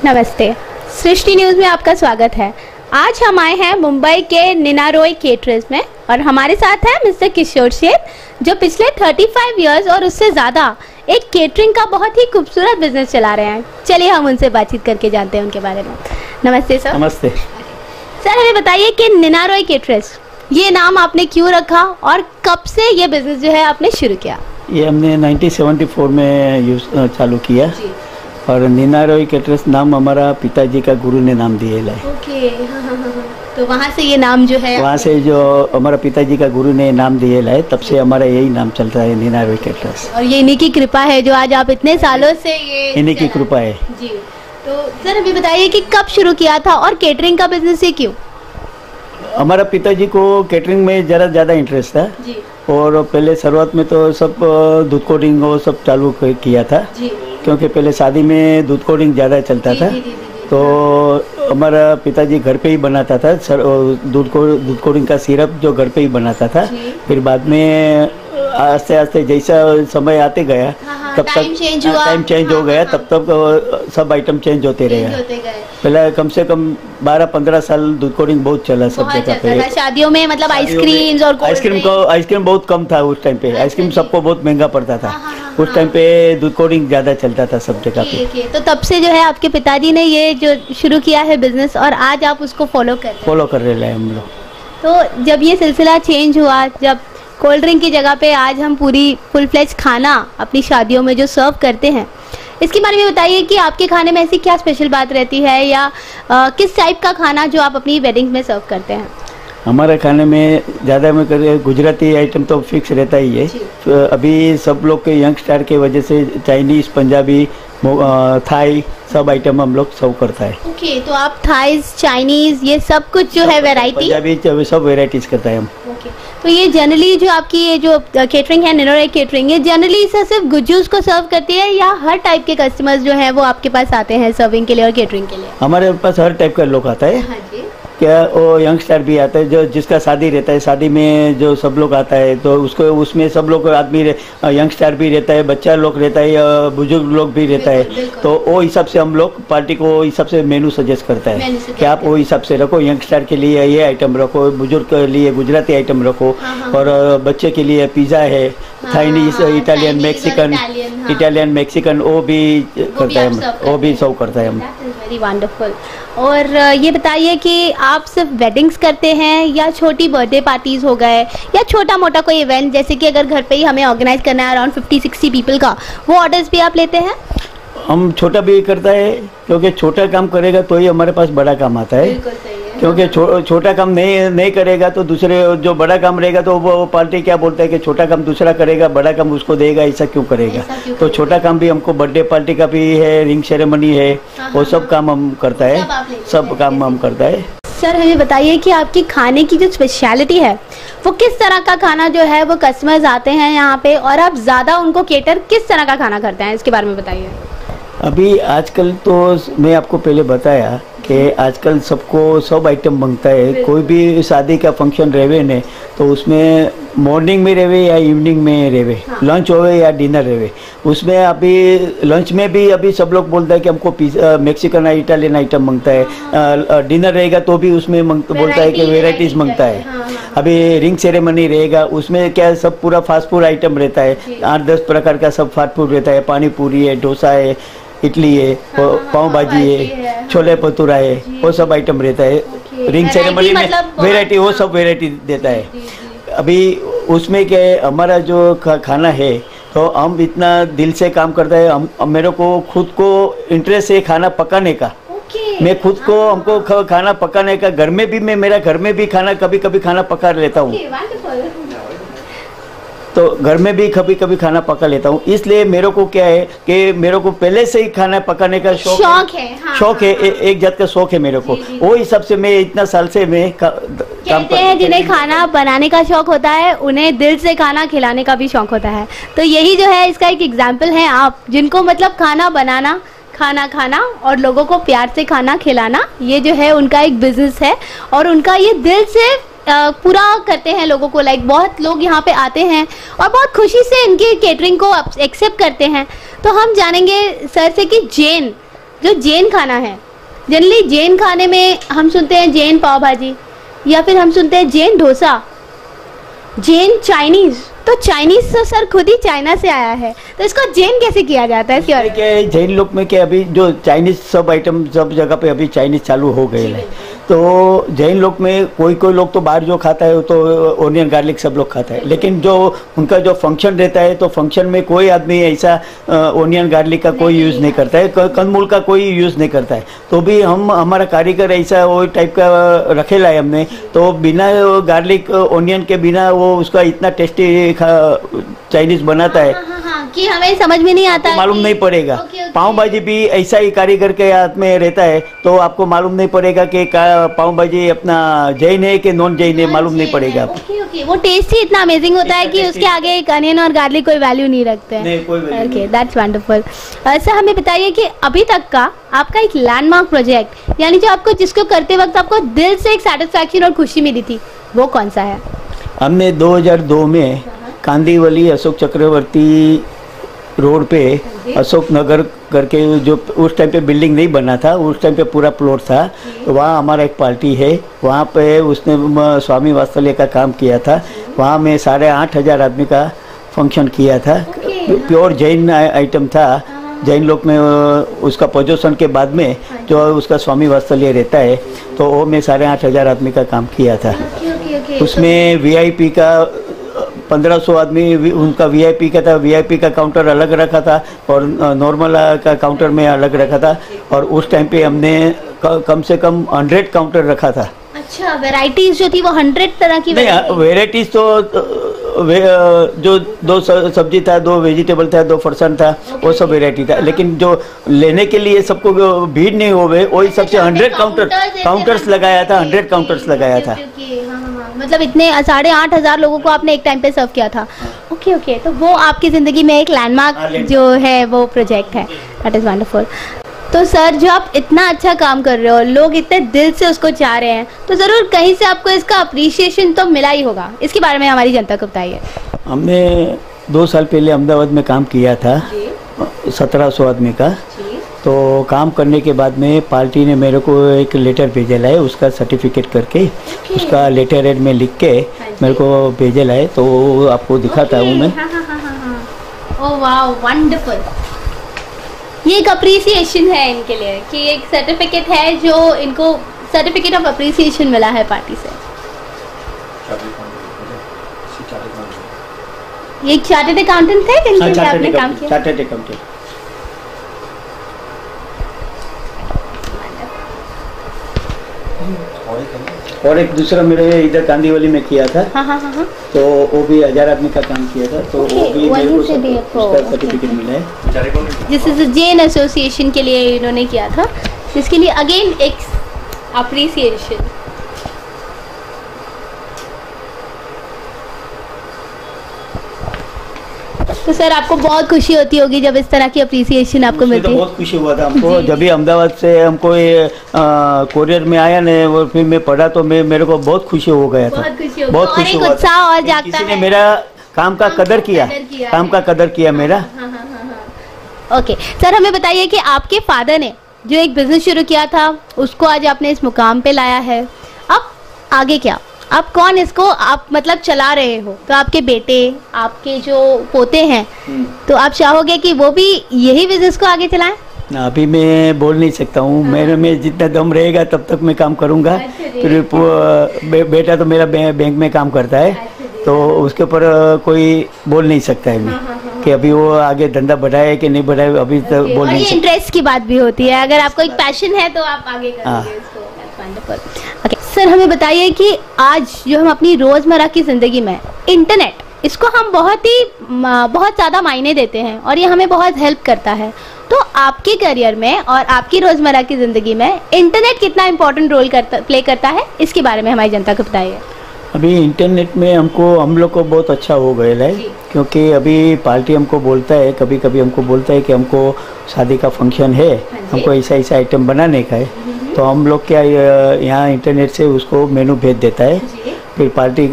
नमस्ते, सृष्टि न्यूज़ में आपका स्वागत है। आज हम आए हैं मुंबई के निनारोई केटरर्स में और हमारे साथ है मिस्टर किशोर शेठ, जो पिछले 35 इयर्स और उससे ज़्यादा एक केटरिंग का बहुत ही खूबसूरत बिजनेस चला रहे हैं। चलिए हम उनसे बातचीत करके जानते हैं उनके बारे में। नमस्ते सर। नमस्ते सर, हमें बताइए कि निनारोई केटरर्स ये नाम आपने क्यों रखा और कब से ये बिजनेस जो है आपने शुरू किया? ये हमने 1974 में चालू किया और निनारोई केटरर्स नाम हमारा पिताजी का गुरु ने नाम दिए है। ओके, तो वहाँ से ये नाम जो है, वहाँ से जो हमारा पिताजी का गुरु ने नाम दिए है, तब से हमारा यही नाम चलता है निनारोई केटरर्स। और ये इन्हीं की कृपा है जो आज आप इतने सालों से ये इन्हीं की कृपा है जी। तो सर हमें बताइए कि कब शुरू किया था और केटरिंग का बिजनेस ये क्यों? हमारा पिताजी को केटरिंग में ज़रा ज़्यादा इंटरेस्ट था जी। और पहले शुरुआत में तो सब दूध कोडिंग वो सब चालू किया था जी। क्योंकि पहले शादी में दूध कोडिंग ज़्यादा चलता था। तो हमारा पिताजी घर पे ही बनाता था दूध कोडिंग का सिरप जो घर पे ही बनाता था। फिर बाद में आस्ते आस्ते जैसा समय आते गया तब तक टाइम चेंज हो गया, तब तक सब आइटम चेंज होते रहे। पहले कम से कम 12-15 साल दूध कोडिंग बहुत चला सब जगह पे। शादियों में मतलब आइसक्रीम और आइसक्रीम बहुत कम था उस टाइम पे। आइसक्रीम सबको बहुत महंगा पड़ता था। उस टाइम पे दूध कोडिंग ज्यादा चलता था सब जगह पे। तो तब से जो है आपके पिताजी ने ये जो शुरू किया है बिजनेस और आज आप उसको फॉलो कर रहे हैं हम लोग। तो जब ये सिलसिला चेंज हुआ, जब कोल्ड ड्रिंक की जगह पे आज हम पूरी फुल फ्लेज खाना अपनी शादियों में जो सर्व करते हैं, इसके बारे में बताइए कि आपके खाने में ऐसी क्या स्पेशल बात रहती है या किस टाइप का खाना जो आप अपनी वेडिंग में सर्व करते हैं? हमारे खाने में ज़्यादा में गुजराती आइटम तो फिक्स रहता ही है। तो अभी सब लोग के यंगस्टर के वजह से चाइनीज़, पंजाबी, थाई सब आइटम हम लोग सर्व करता है। ओके, तो आप थाईज, चाइनीज़ ये सब कुछ जो है वैरायटी, पंजाबी सब वेराइटीज करता है हम। ओके, तो ये जनरली जो आपकी ये जो केटरिंग है, निनारोई केटरिंग, ये जनरली सिर्फ गुज्जूस को सर्व करती है या हर टाइप के कस्टमर्स जो हैं वो आपके पास आते हैं सर्विंग के लिए और केटरिंग के लिए? हमारे पास हर टाइप का लोग आता है। हाँ जी। क्या वो यंगस्टर भी आता है, जो जिसका शादी रहता है, शादी में जो सब लोग आता है तो उसको उसमें सब लोग आदमी यंगस्टर भी रहता है, बच्चा लोग रहता है, बुजुर्ग लोग भी रहता है। तो वो हिसाब से हम लोग पार्टी को हिसाब से मेनू सजेस्ट करता है कि आप वो हिसाब से रखो, यंगस्टर के लिए ये आइटम रखो, बुजुर्ग के लिए गुजराती आइटम रखो और बच्चे के लिए पिज़्ज़ा है, चाइनीज, इटालियन, मैक्सिकन वो भी करता है, वो भी सर्व करता है हम। Very wonderful. और ये बताइए कि आप सिर्फ वेडिंग्स करते हैं या छोटी बर्थडे पार्टीज हो गए या छोटा मोटा कोई इवेंट, जैसे कि अगर घर पे ही हमें ऑर्गेनाइज करना है अराउंड 50-60 पीपल का, वो ऑर्डर्स भी आप लेते हैं? हम छोटा भी करता है क्योंकि छोटा काम करेगा तो ही हमारे पास बड़ा काम आता है। क्योंकि छोटा काम नहीं करेगा तो दूसरे जो बड़ा काम रहेगा तो वो पार्टी क्या बोलता है कि छोटा काम दूसरा करेगा, बड़ा काम उसको देगा, ऐसा क्यों करेगा? तो छोटा काम भी हमको, बर्थडे पार्टी का भी है, रिंग सेरेमनी है, वो सब काम हम करता है, सब काम हम करता है। सर हमें बताइए कि आपकी खाने की जो स्पेशलिटी है वो किस तरह का खाना जो है वो कस्टमर्स आते हैं यहाँ पे और आप ज़्यादा उनको केटर किस तरह का खाना करते हैं, इसके बारे में बताइए। अभी आजकल तो मैं आपको पहले बताया कि आजकल सबको सब आइटम मांगता है। कोई भी शादी का फंक्शन रहे ने तो उसमें मॉर्निंग में रहे या इवनिंग में रहे, लंच होवे या डिनर रहे, उसमें अभी लंच में भी अभी सब लोग बोलता है कि हमको मैक्सिकन इटालियन आइटम मांगता है। डिनर रहेगा तो भी उसमें बोलता है कि वेराइटीज मांगता है। अभी रिंग सेरेमनी रहेगा उसमें क्या सब पूरा फास्ट फूड आइटम रहता है, 8-10 प्रकार का सब फास्ट फूड रहता है, पानी पूरी है, डोसा है, इडली है, पाव भाजी है, छोले भटूरा है, वो सब आइटम रहता है। रिंग सेरेमनी में वेराइटी, वो सब वेराइटी देता है। अभी उसमें क्या है, हमारा जो खाना है तो हम इतना दिल से काम करता है। हम मेरे को खुद को इंटरेस्ट है खाना पकाने का। मैं खुद को हमको खाना पकाने का, घर में भी मैं मेरा घर में भी खाना कभी कभी खाना पका लेता हूँ। तो घर में भी कभी कभी खाना पका लेता हूँ। इसलिए मेरे को क्या है कि मेरे को पहले से ही खाना पकाने का शौक है। एक जात का शौक है मेरे को। वो हिसाब से मैं इतना साल से मैं काम करते हैं। जिन्हें खाना बनाने का शौक होता है उन्हें दिल से खाना खिलाने का भी शौक होता है। तो यही जो है इसका एक एग्जाम्पल है आप, जिनको मतलब खाना बनाना, खाना खाना और लोगों को प्यार से खाना खिलाना, ये जो है उनका एक बिजनेस है और उनका ये दिल से पूरा करते हैं लोगों को। लाइक बहुत लोग यहाँ पे आते हैं और बहुत खुशी से इनकी केटरिंग को एक्सेप्ट करते हैं। तो हम जानेंगे सर से कि जैन जो जैन खाना है, जनरली जैन खाने में हम सुनते हैं जैन पाव भाजी, या फिर हम सुनते हैं जैन डोसा, जैन चाइनीज। तो चाइनीज तो सर खुद ही चाइना से आया है, तो इसको जैन कैसे किया जाता है? इसमें क्या है, जैन लोग में क्या अभी जो चाइनीज सब आइटम सब जगह पे अभी चाइनीज चालू हो गए हैं। तो जैन लोग में कोई कोई लोग तो बाहर जो खाता है वो तो ओनियन गार्लिक सब लोग खाता है, लेकिन जो उनका जो फंक्शन रहता है तो फंक्शन में कोई आदमी ऐसा ओनियन गार्लिक का कोई यूज़ नहीं करता है, कंदमूल का कोई यूज़ नहीं करता है। तो भी हम हमारा कारीगर ऐसा वो टाइप का रखेला है हमने, तो बिना गार्लिक ओनियन के बिना वो उसका इतना टेस्टी चाइनीज बनाता है कि हमें समझ में नहीं आता, तो मालूम नहीं पड़ेगा। पाव भाजी भी ऐसा ही कारीगर के हाथ में रहता है, तो आपको मालूम नहीं पड़ेगा कि पाव भाजी अपना जैन है कि नॉन जैन है, मालूम नहीं पड़ेगा। ओके, वो टेस्ट ही इतना अमेजिंग होता है कि उसके आगे एक अनियन और गार्लिक कोई वैल्यू नहीं रखते हैं। Okay, that's wonderful. सर हमें बताइए कि अभी तक का आपका एक लैंडमार्क प्रोजेक्ट, यानी जो आपको जिसको करते वक्त आपको दिल से एक सेटिस्फैक्शन और खुशी मिली थी, वो कौन सा है? हमने 2002 में कांदीवली अशोक चक्रवर्ती रोड पे अशोक नगर करके, जो उस टाइम पे बिल्डिंग नहीं बना था, उस टाइम पे पूरा प्लॉट था, तो वहाँ हमारा एक पार्टी है, वहाँ पे उसने स्वामी वात्सल्य का काम किया था। वहाँ में 8,500 आदमी का फंक्शन किया था। प्योर जैन आइटम था। जैन लोग में उसका पोजीशन के बाद में जो उसका स्वामी वात्सल्य रहता है, तो वो में 8,500 आदमी का काम किया था। उसमें वीआईपी का 1500 आदमी उनका वीआईपी का था, वीआईपी का काउंटर अलग रखा था और नॉर्मल का काउंटर में अलग रखा था। और उस टाइम पे हमने कम से कम 100 काउंटर रखा था। अच्छा, वैरायटीज जो थी वो 100 तरह की? नहीं, वैरायटीज तो जो 2 सब्जी था, 2 वेजिटेबल था, 2 फरसान था, वो सब वैरायटी था। लेकिन जो लेने के लिए सबको भीड़ नहीं हो गए, वही सबसे 100 काउंटर्स लगाया था, 100 काउंटर्स लगाया था। मतलब इतने 8,500 लोगों को आपने एक टाइम पे सर्व किया था। ओके ओके, तो वो आपकी ज़िंदगी में एक लैंडमार्क जो है वो प्रोजेक्ट है। That is wonderful. तो सर जो आप इतना अच्छा काम कर रहे हो, लोग इतने दिल से उसको चाह रहे हैं, तो ज़रूर कहीं से आपको इसका अप्रिसिएशन तो मिला ही होगा। इसके बारे में हमारी जनता को बताइए। हमने 2 साल पहले अहमदाबाद में काम किया था 1700 आदमी का। तो काम करने के बाद में पार्टी ने मेरे को एक लेटर भेजेला है, उसका सर्टिफिकेट करके उसका लेटर हेड में लिख के मेरे को भेजेला है, तो आपको दिखाता हूँ मैं। Oh wow, wonderful. ये एक अप्रिसिएशन है इनके लिए कि एक सर्टिफिकेट है जो इनको सर्टिफिकेट ऑफ अप्रिसिएशन मिला है पार्टी से। ये एक चार्टर्ड अकाउंटेंट है जिनके लिए आपने काम किया? Chartered accountant. और एक दूसरा मेरे इधर कांदीवली में किया था। हाँ। तो वो भी 1000 आदमी का काम किया था, तो वो भी मेरे को उसका सर्टिफिकेट मिला है। दिस इज जैन एसोसिएशन के लिए इन्होंने किया था, जिसके लिए अगेन एक अप्रिसिएशन। तो सर आपको बहुत खुशी होती होगी जब इस तरह की अप्रिसिएशन आपको मिलती है? तो बहुत खुशी हुआ था हमको जब भी अहमदाबाद से हमको ये कोरियर में आया ने, वो फिर मैं पढ़ा तो मेरे को बहुत खुशी हो गया था। बहुत खुशी हुआ, उत्साह और जागता है। किसी ने मेरा काम का कदर किया, काम का कदर किया मेरा। ओके सर, हमें बताइए कि आपके फादर ने जो एक बिजनेस शुरू किया था उसको आज आपने इस मुकाम पे लाया है, अब आगे क्या? आप कौन इसको आप मतलब चला रहे हो? तो आपके बेटे, आपके जो पोते हैं, तो आप चाहोगे कि वो भी यही बिजनेस को आगे चलाएं? ना, अभी मैं बोल नहीं सकता हूँ। मेरे में जितना दम रहेगा तब तक मैं काम करूँगा। फिर बेटा तो मेरा बैंक में काम करता है, तो उसके ऊपर कोई बोल नहीं सकता है मैं कि अभी वो आगे धंधा बढ़ाए कि नहीं बढ़ाए, अभी तो बोल नहीं सकता। इंटरेस्ट की बात भी होती है, अगर आपको एक पैशन है तो आप आगे करेंगे इसको। ओके सर, हमें बताइए कि आज जो हम अपनी रोज़मर्रा की ज़िंदगी में इंटरनेट, इसको हम बहुत ज़्यादा मायने देते हैं और ये हमें बहुत हेल्प करता है। तो आपके करियर में और आपकी रोज़मर्रा की ज़िंदगी में इंटरनेट कितना इम्पोर्टेंट रोल प्ले करता है, इसके बारे में हमारी जनता को बताइए। अभी इंटरनेट में हम लोग को बहुत अच्छा हो गया है, क्योंकि अभी पार्टी हमको बोलता है, कभी कभी हमको बोलता है कि हमको शादी का फंक्शन है, हमको ऐसा आइटम बनाने का है, तो हम लोग क्या यहाँ इंटरनेट से उसको मेनू भेज देता है। फिर पार्टी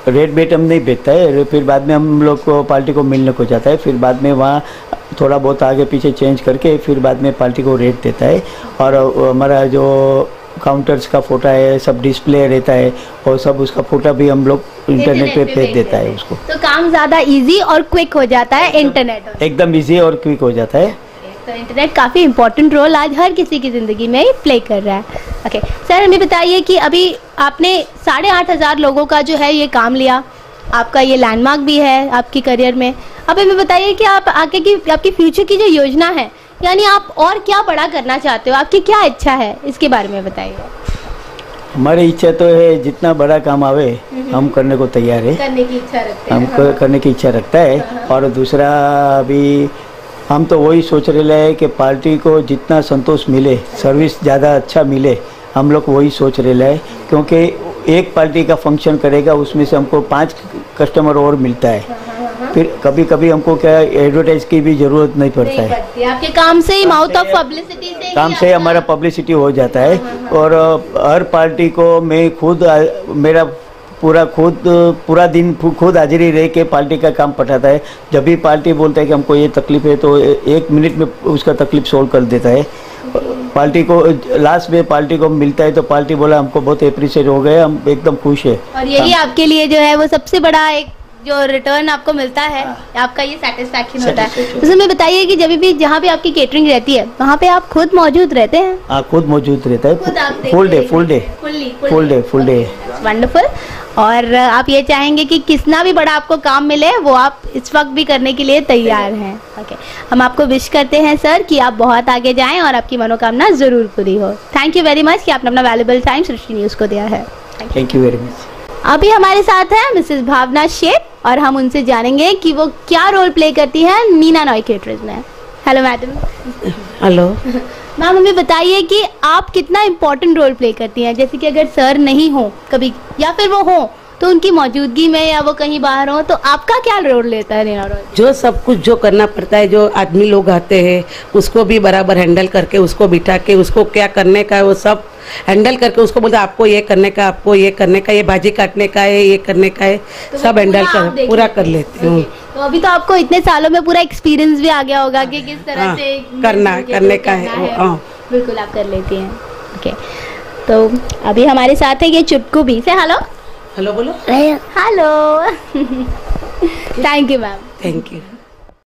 रेट बेट हम नहीं भेजता है, फिर बाद में हम लोग को पार्टी को मिलने को जाता है, फिर बाद में वहाँ थोड़ा बहुत आगे पीछे चेंज करके फिर बाद में पार्टी को रेट देता है। और हमारा जो काउंटर्स का फोटो है सब डिस्प्ले रहता है और सब उसका फोटो भी हम लोग इंटरनेट पे भेज देता है उसको। तो काम ज़्यादा इजी और क्विक हो जाता है इंटरनेट, एकदम इजी और क्विक हो जाता है। तो इंटरनेट काफ़ी इंपॉर्टेंट रोल आज हर किसी की ज़िंदगी में प्ले कर रहा है। ओके सर, हमें बताइए कि अभी आपने 8,500 लोगों का जो है ये काम लिया, आपका ये लैंडमार्क भी है आपकी करियर में। अब हमें बताइए कि आप आगे की आपकी फ्यूचर की जो योजना है, यानी आप और क्या बड़ा करना चाहते हो, आपकी क्या इच्छा है, इसके बारे में बताइए। हमारी इच्छा तो है जितना बड़ा काम आवे हम करने को तैयार है, करने की इच्छा रखते हैं। हम करने की इच्छा रखता है। और दूसरा भी हम तो वही सोच रहे हैं कि पार्टी को जितना संतोष मिले, सर्विस ज़्यादा अच्छा मिले, हम लोग वही सोच रहे हैं। क्योंकि एक पार्टी का फंक्शन करेगा उसमें से हमको 5 कस्टमर और मिलता है, फिर कभी कभी हमको क्या एडवर्टाइज की भी जरूरत नहीं पड़ता है। आपके काम से ही, माउथ ऑफ पब्लिसिटी से काम से हमारा पब्लिसिटी हो जाता है। और हर पार्टी को मैं खुद मेरा पूरा दिन खुद हाजिरी रह के पार्टी का काम पठाता है। जब भी पार्टी बोलता है कि हमको ये तकलीफ है तो 1 मिनट में उसका तकलीफ सोल्व कर देता है। पार्टी को लास्ट में पार्टी को मिलता है तो पार्टी बोला हमको बहुत अप्रिशिएट हो गया, हम एकदम खुश है। और यही आपके लिए जो है वो सबसे बड़ा एक जो रिटर्न आपको मिलता है, आपका ये सेटिस्फैक्शन होता है। तो हमें बताइए कि जब भी जहाँ भी आपकी केटरिंग रहती है वहाँ पे आप खुद मौजूद रहते हैं? हाँ, खुद मौजूद रहता है, फुल डे। वंडरफुल। और आप ये चाहेंगे कि कितना भी बड़ा आपको काम मिले वो आप इस वक्त भी करने के लिए तैयार हैं। ओके, हम आपको विश करते हैं सर कि आप बहुत आगे जाएं और आपकी मनोकामना जरूर पूरी हो। थैंक यू वेरी मच कि आपने अपना वैल्यूएबल टाइम सृष्टि न्यूज़ को दिया है। Thank you very much. अभी हमारे साथ है मिसेस भावना शेख और हम उनसे जानेंगे कि वो क्या रोल प्ले करती हैं नीना नॉय केटरर्स में। Hello madam. हेलो मैम, हमें बताइए कि आप कितना इम्पोर्टेंट रोल प्ले करती हैं, जैसे कि अगर सर नहीं हो कभी या फिर वो हो तो उनकी मौजूदगी में या वो कहीं बाहर हो तो आपका क्या रोल लेता है नीना रोल? जो सब कुछ जो करना पड़ता है, जो आदमी लोग आते हैं उसको भी बराबर हैंडल करके, उसको बिठा के, उसको क्या करने का है वो सब हैंडल करके, उसको बोलते आपको ये करने का, आपको ये करने का, ये भाजी काटने का है, ये करने का है, तो सब हैंडल कर पूरा कर लेती हूँ। तो अभी तो आपको इतने सालों में पूरा एक्सपीरियंस भी आ गया होगा कि किस तरह से करने का है। बिल्कुल आप कर लेती हैं। ओके, तो अभी हमारे साथ है ये चुटकू भी से। हेलो हेलो बोलो। Hello. Thank you ma'am. Thank you.